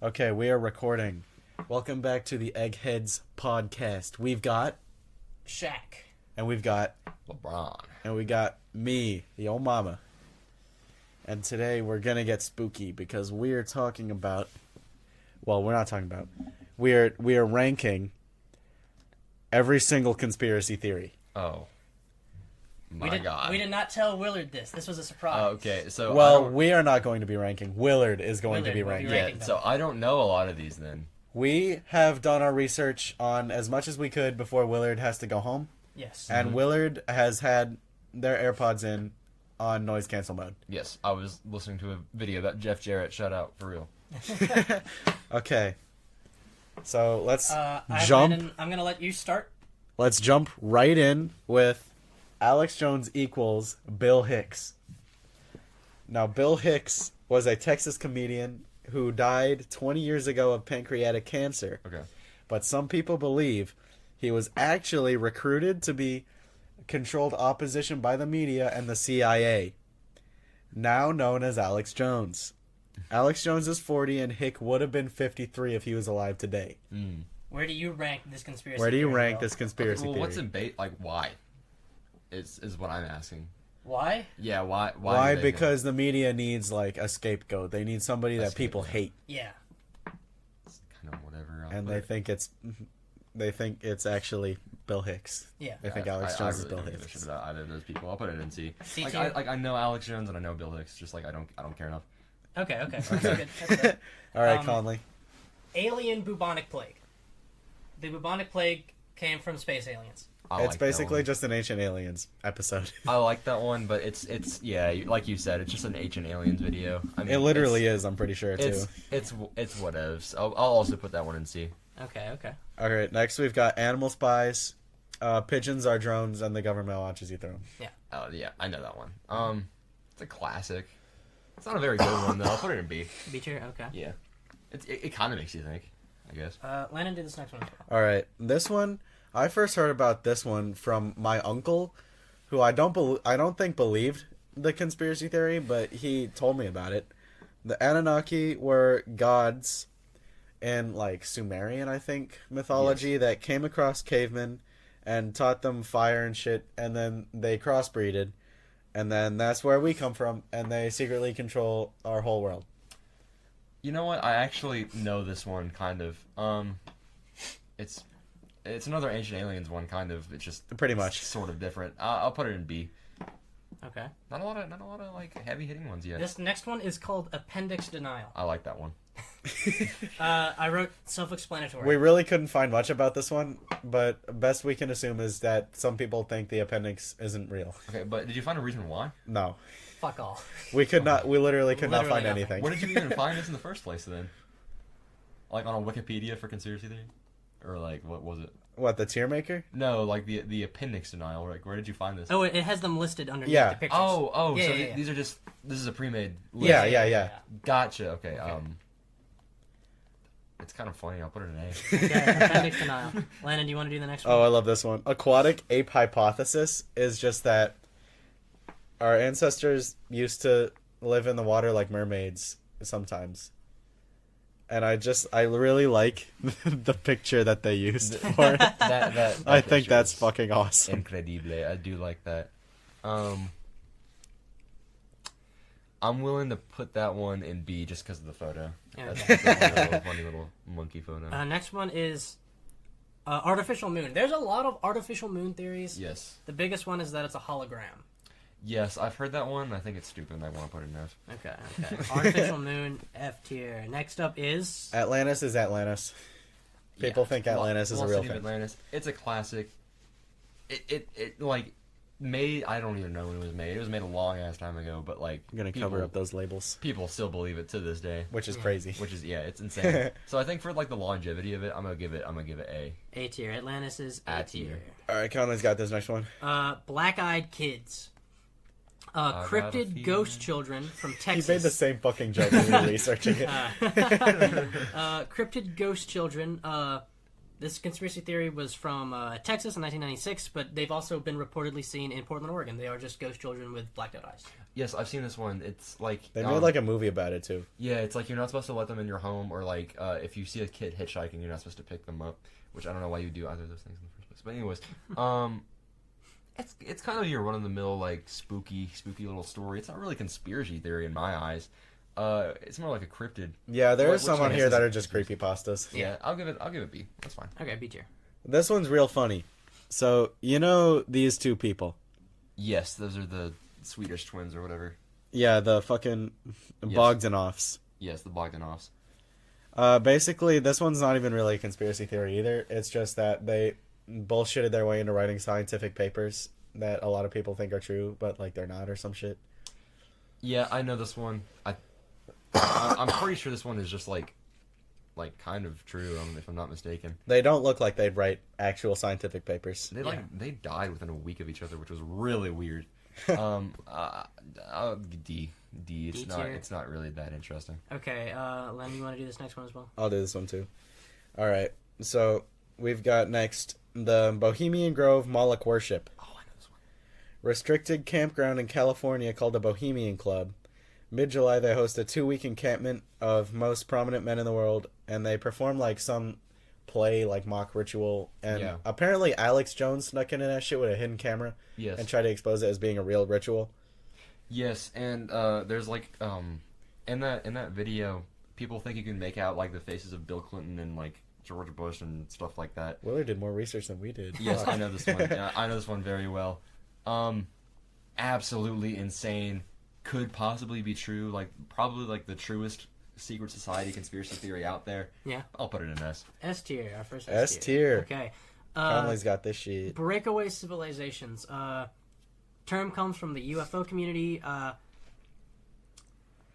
Okay, we are recording. Welcome back to the Eggheads podcast. We've got Shaq. and we've got LeBron. and we got me, the old mama. And today we're gonna get spooky because we're talking about. Well, we're not talking about. We are ranking every single conspiracy theory. Oh. We My God. did not tell Willard this. This was a surprise. Oh, okay, so Well, we are not going to be ranking. Willard is going to be Willard will be ranking. ranking. yeah, so I don't know a lot of these then. We have done our research on as much as we could before Willard has to go home. Yes. And Willard has had their AirPods in on noise cancel mode. Yes, I was listening to a video that Jeff Jarrett shut out for real. Okay. So let's I'm jump. I'm gonna let you start. Let's jump right in with Alex Jones equals Bill Hicks. Now, Bill Hicks was a Texas comedian who died 20 years ago of pancreatic cancer. Okay. But some people believe he was actually recruited to be controlled opposition by the media and the CIA, now known as Alex Jones. Alex Jones is 40 and Hick would have been 53 if he was alive today. Where do you rank this conspiracy? Where do you theory, rank Will? this conspiracy Well, theory? what's in bait? Like, why? Is what I'm asking. Why? Yeah, why? Why? do they Because the media needs like a scapegoat. They need somebody that people hate, Yeah. It's kind of whatever. and they think it's actually Bill Hicks. Yeah. They think Alex I Jones is really Bill don't give a shit Hicks. about either of those people. I'll put it in C. C Like, tier? I know Alex Jones and I know Bill Hicks. Just like I don't care enough. Okay. That's good. That's good. All right, Um, Conley. Alien bubonic plague. The bubonic plague came from space aliens. I It's like that basically one. just an Ancient Aliens episode. I like that one, but it's yeah, like you said, it's just an Ancient Aliens video. I mean, It literally is. I'm pretty sure too. It's whatevs. I'll also put that one in C. Okay. All right, next we've got animal spies. Pigeons are drones, and the government watches you throw them. Oh yeah, I know that one. It's a classic. It's not a very good one though. I'll put it in B. B tier. Okay. Yeah, it kind of makes you think, I guess. Landon, do this next one. All right, this one I first heard about this one from my uncle, who I don't think believed the conspiracy theory, but he told me about it. The Anunnaki were gods in like Sumerian, I think, mythology that came across cavemen and taught them fire and shit, and then they crossbreeded, and then that's where we come from, and they secretly control our whole world. You know what? I actually know this one kind of. It's another Ancient Aliens one, kind of. It's just Pretty much. sort of different. I'll put it in B. Okay. Not a lot of like heavy hitting ones yet. This next one is called appendix denial. I like that one. I wrote self-explanatory. We really couldn't find much about this one, but best we can assume is that some people think the appendix isn't real. Okay, but did you find a reason why? No. Fuck all. We literally could not Literally find nothing. anything. Where did you even find this in the first place then? Like on a Wikipedia for conspiracy theory? Or like what was it? What, the tier maker? No, like the appendix denial. Like where did you find this? Oh, it has them listed underneath Yeah. the pictures. Oh, Yeah, so yeah. these are just this is a pre-made list. Yeah. Gotcha. Okay. It's kind of funny. I'll put it in A. Okay, appendix denial. Landon, do you want to do the next one? Oh, I love this one. Aquatic ape hypothesis is just that our ancestors used to live in the water like mermaids sometimes. And I really like the picture that they used for it. that I think picture that's is fucking awesome. incredible. I do like that. I'm willing to put that one in B just because of the photo. Yeah, That's a funny little monkey photo. Next one is artificial moon. There's a lot of artificial moon theories. Yes. The biggest one is that it's a hologram. Yes, I've heard that one. I think it's stupid and I want to put it in F. Okay. Artificial moon, F tier. Next up is... Atlantis is Atlantis. People think Atlantis is a Lost real City of thing. Atlantis. It's a classic. It like made. I don't even know when it was made. It was made a long ass time ago. But like, I'm gonna cover up those labels, people still believe it to this day. which is crazy. Which is it's insane. So I think for like the longevity of it, I'm gonna give it A. A tier. Atlantis is A tier. All right, Conley's got this next one. Black-eyed kids. got a Cryptid feeling. ghost children from He Texas. made the same fucking joke when we were researching it. Cryptid ghost children This conspiracy theory was from Texas in 1996, but they've also been reportedly seen in Portland, Oregon. They are just ghost children with blacked out eyes. Yes, I've seen this one. It's like They made like a movie about it too. yeah, it's like you're not supposed to let them in your home, or like if you see a kid hitchhiking, you're not supposed to pick them up. Which I don't know why you do either of those things in the first place. But anyways, it's kind of your run of the mill like spooky little story. It's not really conspiracy theory in my eyes. It's more like a cryptid. Yeah, there are Which some I on guess here is- that are just creepypastas. Yeah, I'll give it B. That's fine. Okay, B tier. This one's real funny. So, you know these two people. Yes, those are the Swedish twins or whatever. Yeah, the fucking Yes. Bogdanovs. Yes, the Bogdanovs. Basically, this one's not even really a conspiracy theory either. It's just that they bullshitted their way into writing scientific papers that a lot of people think are true, but like they're not or some shit. Yeah, I know this one. I'm pretty sure this one is just like kind of true, if I'm not mistaken. They don't look like they'd write actual scientific papers. They died within a week of each other, which was really weird. D. It's not really that interesting. Okay, Len, you want to do this next one as well? I'll do this one too. All right. So we've got next the Bohemian Grove Moloch worship. Oh, I know this one. Restricted campground in California called the Bohemian Club. Mid-July, they host a 2-week encampment of most prominent men in the world, and they perform like some play, like mock ritual. And Yeah. apparently, Alex Jones snuck into that shit with a hidden camera Yes. and tried to expose it as being a real ritual. Yes, and there's like in that video, people think you can make out like the faces of Bill Clinton and like George Bush and stuff like that. Willard did more research than we did. Yes, Fuck. I know this one. Yeah, I know this one very well. Absolutely insane. Could possibly be true. Like probably like the truest secret society conspiracy theory out there. Yeah. I'll put it in S. S tier, our first S S tier. Okay. Conley's got this shit. Breakaway civilizations. Term comes from the UFO community.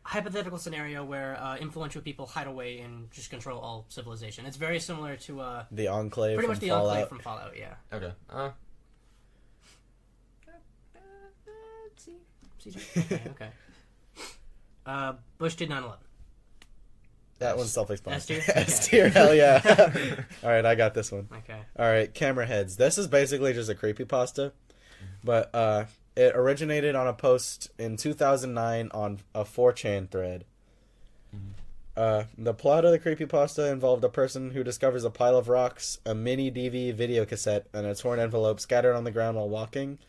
Hypothetical scenario where influential people hide away and just control all civilization. It's very similar to The Enclave pretty from much the Fallout. Enclave from Fallout. Yeah. Okay. Okay. Bush did 9/11. That one's self-explanatory. S tier? S tier, hell yeah. All right, I got this one. Okay. All right, camera heads. This is basically just a creepypasta, but it originated on a post in 2009 on a 4chan thread. The plot of the creepypasta involved a person who discovers a pile of rocks, a mini DV video cassette, and a torn envelope scattered on the ground while walking,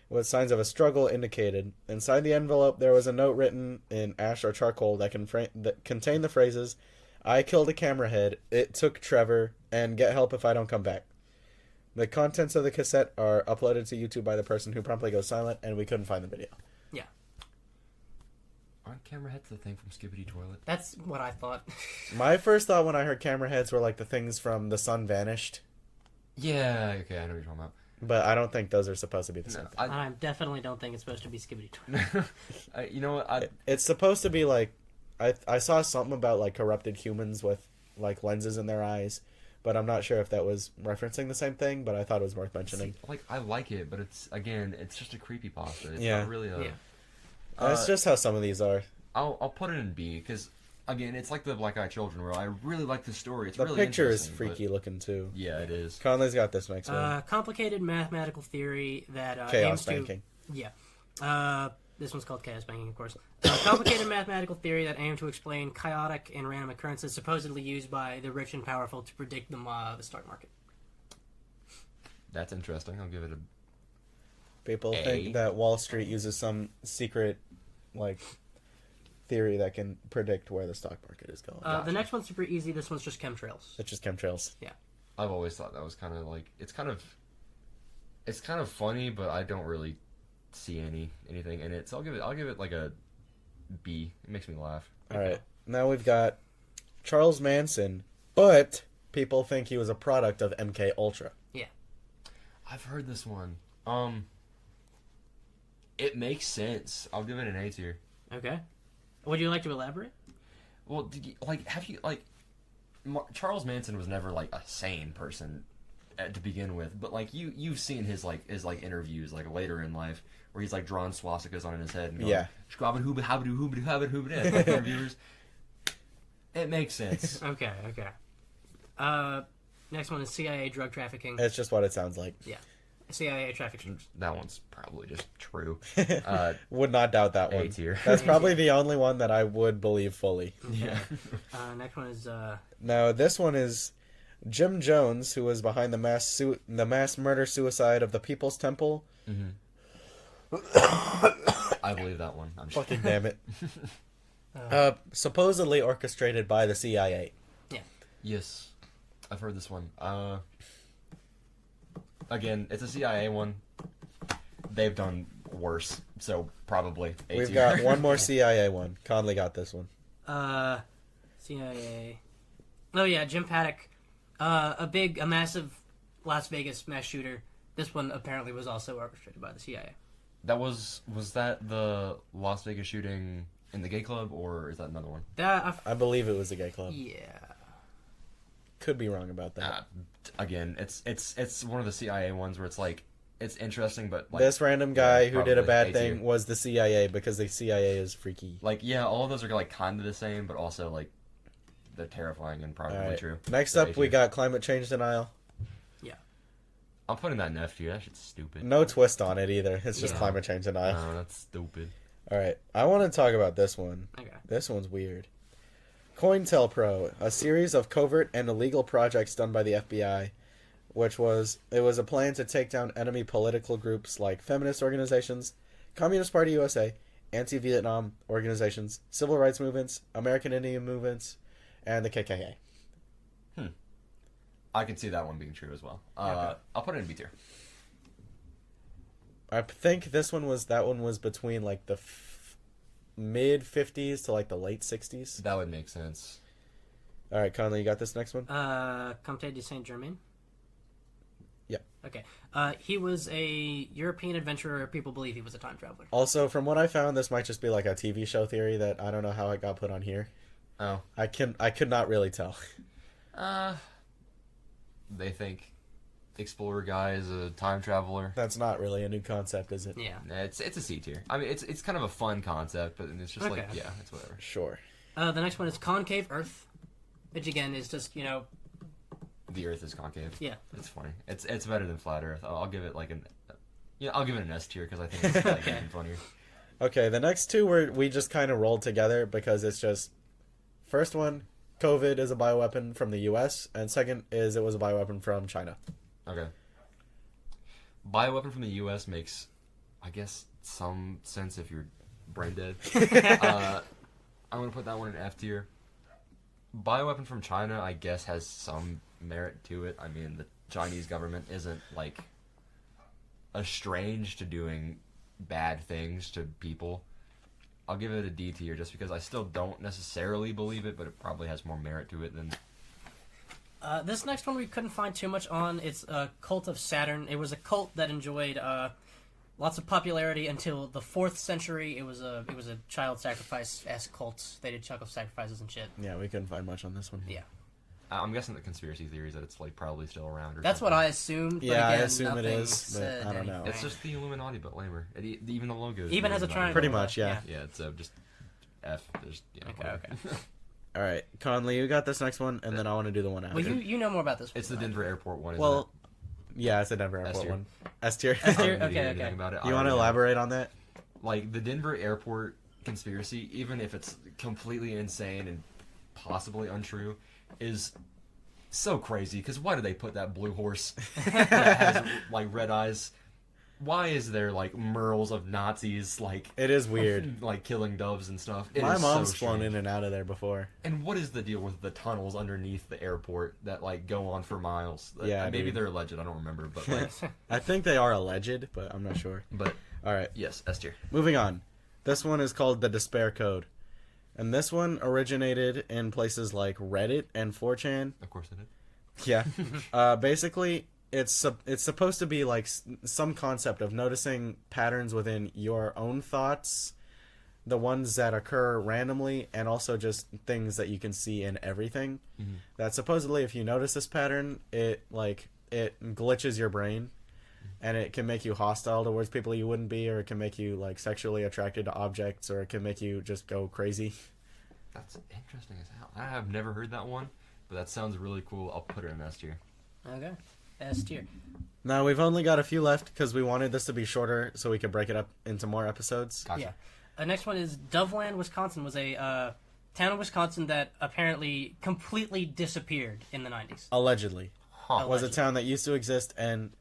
with signs of a struggle indicated. Inside the envelope, there was a note written in ash or charcoal that contained the phrases, "I killed a camera head, it took Trevor, and get help if I don't come back." The contents of the cassette are uploaded to YouTube by the person who promptly goes silent, and we couldn't find the video. Yeah. Aren't camera heads the thing from Skibbity Toilet? That's what I thought. My first thought when I heard camera heads were like the things from The Sun Vanished, Yeah. Okay, I know what you're talking about. but I don't think those are supposed to be the same thing. I definitely don't think it's supposed to be Skibbity Toilet. You know what? It's supposed to be like, I saw something about like corrupted humans with like lenses in their eyes, but I'm not sure if that was referencing the same thing, but I thought it was worth mentioning. Like I like it, but it's just a creepypasta. It's Yeah. not really a. Yeah. That's just how some of these are. I'll put it in B because again, it's like the Black Eyed Children where I really like the story. It's The really picture is interesting, freaky looking too. but- Yeah, it is. Conley's got this next one. Complicated mathematical theory that Chaos aims to... banking. Yeah. This one's called chaos banking, of course. Complicated mathematical theory that aims to explain chaotic and random occurrences supposedly used by the rich and powerful to predict the stock market. That's interesting. I'll give it a. People A. think that Wall Street uses some secret, like, theory that can predict where the stock market is going. The next one's super easy. This one's just chemtrails. It's just chemtrails. I've always thought that was kind of like it's kind of funny, but I don't really see anything in it. So I'll give it like a B. It makes me laugh. All right, now we've got Charles Manson, but people think he was a product of MK Ultra. I've heard this one. It makes sense. I'll give it an A tier. Okay. Would you like to elaborate? Well, Charles Manson was never like a sane person to begin with, but like you've seen his interviews like later in life where he's like drawing swastikas on his head and going, Yeah. interviewers. It makes sense. Okay. Next one is CIA drug trafficking. It's just what it sounds like. CIA trafficking. That one's probably just true. Would not doubt that A one. tier. That's probably the only one that I would believe fully. Yeah. Next one is Now, this one is Jim Jones, who was behind the mass murder suicide of the People's Temple. I believe that one. I'm just Fucking damn it. Supposedly orchestrated by the CIA. Yes, I've heard this one. Again, it's a CIA one. They've done worse, so probably A We've tier. got one more CIA one. Conley got this one. CIA. Oh yeah, Jim Paddock, a massive Las Vegas mass shooter. This one apparently was also orchestrated by the CIA. That was that the Las Vegas shooting in the gay club, or is that another one? I believe it was a gay club. Yeah. Could be wrong about that. Again, it's one of the CIA ones where it's like it's interesting, but like This random guy who did a probably bad A thing tier. was the CIA because the CIA is freaky. Like yeah, all of those are like kind of the same, but also like they're terrifying and probably Alright. true. Next So up, A we tier. got climate change denial. I'm putting that in F tier. That shit's stupid. No twist on it either. It's just Yeah. climate change denial. No, that's stupid. All right, I want to talk about this one. Okay. This one's weird. COINTELPRO, a series of covert and illegal projects done by the FBI, it was a plan to take down enemy political groups like feminist organizations, Communist Party USA, anti-Vietnam organizations, civil rights movements, American Indian movements, and the KKK. I can see that one being true as well. Okay. I'll put it in B tier. I think that one was between like the mid 50s to like the late 60s. That would make sense. All right, Conley, you got this next one? Comte de Saint Germain. Yep. Okay. He was a European adventurer. People believe he was a time traveler. Also, from what I found, this might just be like a TV show theory that I don't know how it got put on here. Oh. I could not really tell. They think Explorer guy is a time traveler. That's not really a new concept, is it? Yeah. Nah, it's a C tier. I mean, it's kind of a fun concept, but it's just like Okay. yeah, it's whatever. Sure. The next one is concave Earth, which again is just The Earth is concave. Yeah. It's funny. It's better than flat Earth. I'll give it like I'll give it an S tier because I think it's like even funnier. Okay, the next two we just kind of rolled together because it's just first one, COVID is a bioweapon from the U.S., and second is it was a bioweapon from China. Okay. Bioweapon from the U.S. makes, I guess, some sense if you're brain dead. I'm gonna put that one in F tier. Bioweapon from China, I guess, has some merit to it. I mean, the Chinese government isn't like estranged to doing bad things to people. I'll give it a D tier just because I still don't necessarily believe it, but it probably has more merit to it than. This next one we couldn't find too much on. It's a cult of Saturn. It was a cult that enjoyed lots of popularity until the 4th century. It was a child sacrifice-esque cult. They did child sacrifices and shit. Yeah, we couldn't find much on this one. Yeah. I'm guessing the conspiracy theory is that it's like probably still around. Or That's something. what I assumed. But Yeah, I again, assume it nothing is, but said I don't know. anything. It's just the Illuminati, but lamer. Even the logo is Even the has a Illuminati. triangle. Pretty much, yeah. Yeah, it's just F. There's Okay, whatever. okay. All right, Conley, you got this next one, and then I want to do the one after. Well, you know more about this one. It's the Denver Airport one. Isn't Well, yeah, it's a Denver S Airport tier. one. S tier. it? I don't tier? really Okay, know anything okay. About it. You want to elaborate on that? Like the Denver Airport conspiracy, even if it's completely insane and possibly untrue, is so crazy. Because why do they put that blue horse that has like red eyes? Why is there like murals of Nazis like It is weird. like killing doves and stuff? It My is mom's so flown strange. in and out of there before. And what is the deal with the tunnels underneath the airport that like go on for miles? Yeah, maybe dude. they're alleged. I don't remember, but like, I think they are alleged, but I'm not sure. but All right, yes, S tier. moving on. This one is called the Despair Code. And this one originated in places like Reddit and 4chan. Of course it did. Yeah. Basically, it's supposed to be like some concept of noticing patterns within your own thoughts, the ones that occur randomly, and also just things that you can see in everything. Mm-hmm. That supposedly, if you notice this pattern, it glitches your brain, and it can make you hostile towards people you wouldn't be, or it can make you like sexually attracted to objects, or it can make you just go crazy. That's interesting as hell. I have never heard that one, but that sounds really cool. I'll put it in S tier. Okay. S tier. Now we've only got a few left because we wanted this to be shorter so we could break it up into more episodes. Gotcha. Yeah. Next one is Doveland, Wisconsin. Was a town of Wisconsin that apparently completely disappeared in the 90s. Allegedly. Huh. Was a town that used to exist and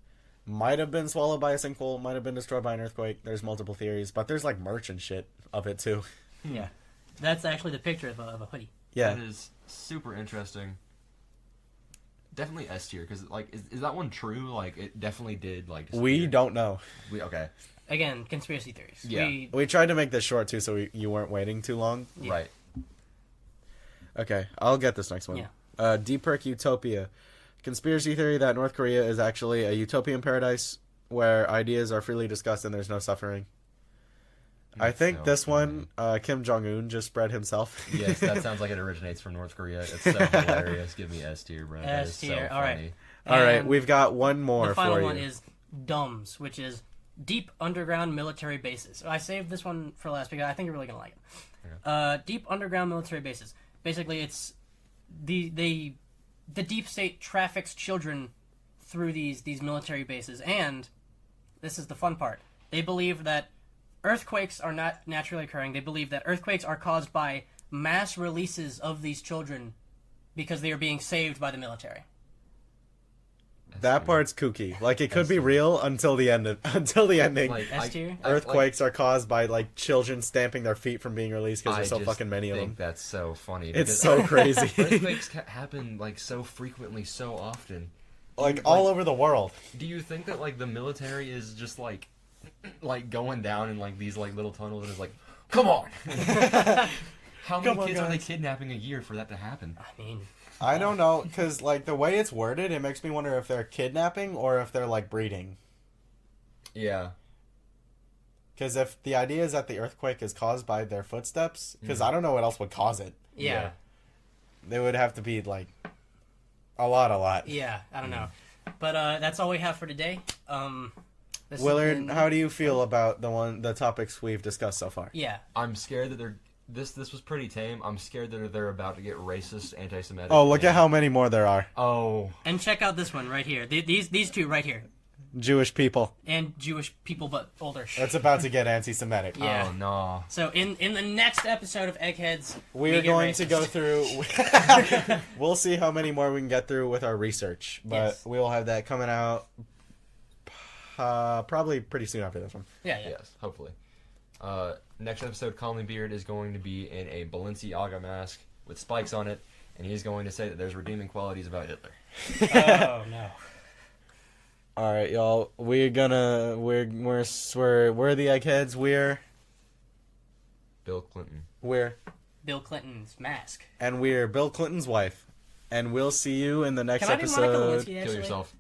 might have been swallowed by a sinkhole, might have been destroyed by an earthquake. There's multiple theories, but there's like merch and shit of it too. Yeah. That's actually the picture of a hoodie. Yeah. That is super interesting. Definitely S tier, because like, is that one true? Like, it definitely did. Like, We disappear. don't know. Okay. Again, conspiracy theories. Yeah. We tried to make this short too so you weren't waiting too long. Yeah. Right. Okay, I'll get this next one. Yeah. Deep Perk Utopia. Conspiracy theory that North Korea is actually a utopian paradise where ideas are freely discussed and there's no suffering. I think so this funny. one, Kim Jong-un just spread himself. Yes, that sounds like it originates from North Korea. It's so hilarious. Give me S tier, bro. That is S tier. so All right. funny. All right, And we've got one more the final for one you. is DUMBs, which is deep underground military bases. I saved this one for last because I think you're really gonna like it. Deep underground military bases. Basically, it's the deep state traffics children through these military bases, and this is the fun part. They believe that earthquakes are not naturally occurring. They believe that earthquakes are caused by mass releases of these children because they are being saved by the military. That part's kooky. Like it could be real until the end. Until the ending. Like, S tier? Earthquakes are caused by like children stamping their feet from being released because there's so just fucking many of think them. that's so funny. It's because so crazy. Earthquakes happen like so frequently, so often. Like all over the world. Do you think that like the military is just like going down in like these like little tunnels and is like, come on? How many Come on, kids are they guys. kidnapping a year for that to happen? I mean, I don't know, because like the way it's worded, it makes me wonder if they're kidnapping or if they're like breeding. Yeah. Because if the idea is that the earthquake is caused by their footsteps, because I don't know what else would cause it. yeah. They would have to be like a lot. Yeah, I don't know. But that's all we have for today. This has Willard, been- how do you feel about the topics we've discussed so far? Yeah. I'm scared that this was pretty tame. I'm scared that they're about to get racist, anti-Semitic. Oh, look at how many more there are. Oh. And check out this one right here. These two right here. Jewish people. And Jewish people, but older. That's about to get anti-Semitic. Yeah. Oh no. So in the next episode of Eggheads, We we are get going to racist. go through. We'll see how many more we can get through with our research, but Yes. we will have that coming out probably pretty soon after this one. Yeah. Yes, hopefully. Next episode, Conley Beard is going to be in a Balenciaga mask with spikes on it, and he's going to say that there's redeeming qualities about Hitler. Oh no. All right, y'all. We're the Eggheads. Bill Clinton. We're Bill Clinton's mask. Bill Clinton's wife, and we'll see you in the next Can I do Monica episode. Lewinsky, Kill actually? yourself.